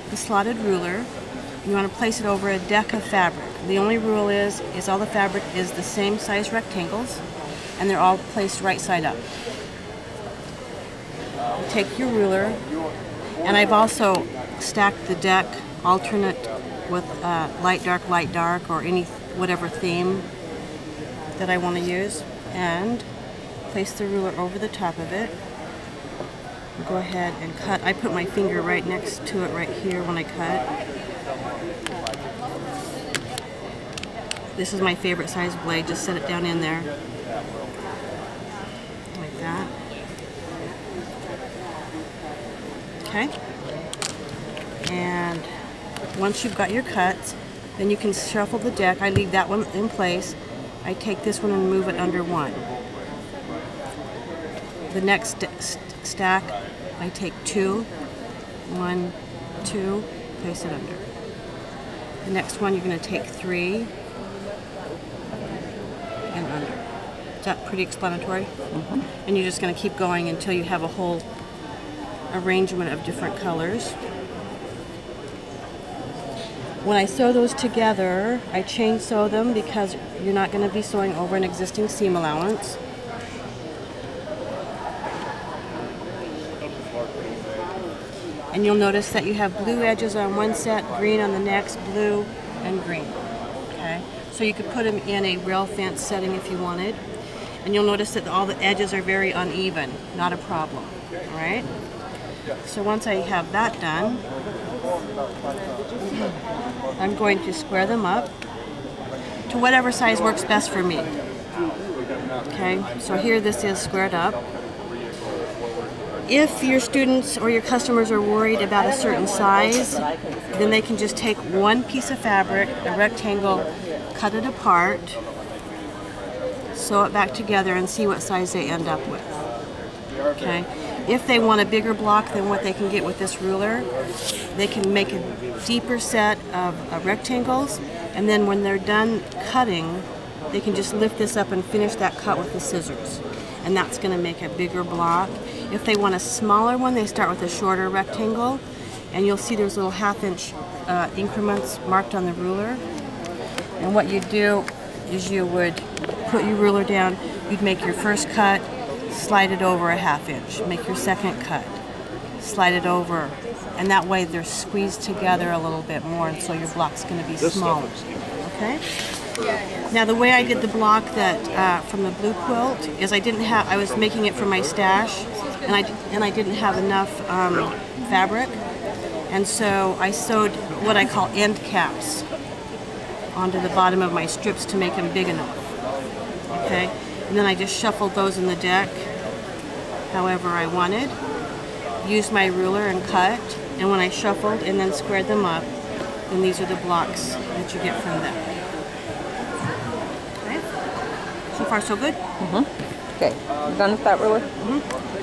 the slotted ruler. You want to place it over a deck of fabric. The only rule is all the fabric is the same size rectangles, and they're all placed right side up. Take your ruler, and I've also stacked the deck alternate with light, dark, or any whatever theme that I want to use, and place the ruler over the top of it. Go ahead and cut. I put my finger right next to it right here when I cut. This is my favorite size blade. Just set it down in there. Like that. Okay. And once you've got your cuts, then you can shuffle the deck. I leave that one in place. I take this one and move it under one. The next stack, I take two. 1, 2, place it under. The next one, you're going to take 3 and under. Is that pretty explanatory? Mm-hmm. And you're just going to keep going until you have a whole arrangement of different colors. When I sew those together, I chain sew them because you're not going to be sewing over an existing seam allowance. And you'll notice that you have blue edges on one set, green on the next, blue and green. Okay, so you could put them in a rail fence setting if you wanted. And you'll notice that all the edges are very uneven, not a problem. All right. So once I have that done, I'm going to square them up to whatever size works best for me. Okay, so here this is squared up. If your students or your customers are worried about a certain size, then they can just take one piece of fabric, a rectangle, cut it apart, sew it back together, and see what size they end up with. Okay. If they want a bigger block than what they can get with this ruler, they can make a deeper set of rectangles, and then when they're done cutting, they can just lift this up and finish that cut with the scissors. And that's going to make a bigger block. If they want a smaller one, they start with a shorter rectangle, and you'll see there's little half-inch increments marked on the ruler. And what you do is you would put your ruler down, you'd make your first cut, slide it over a half-inch, make your second cut, slide it over, and that way they're squeezed together a little bit more, and so your block's going to be smaller. Okay? Now the way I did the block that from the blue quilt is I was making it for my stash, and I didn't have enough fabric, and so I sewed what I call end caps onto the bottom of my strips to make them big enough. Okay, and then I just shuffled those in the deck however I wanted, used my ruler and cut, and when I shuffled and then squared them up, then these are the blocks that you get from them. Okay, so far so good? Mm-hmm. Okay, you done with that ruler? Mm-hmm.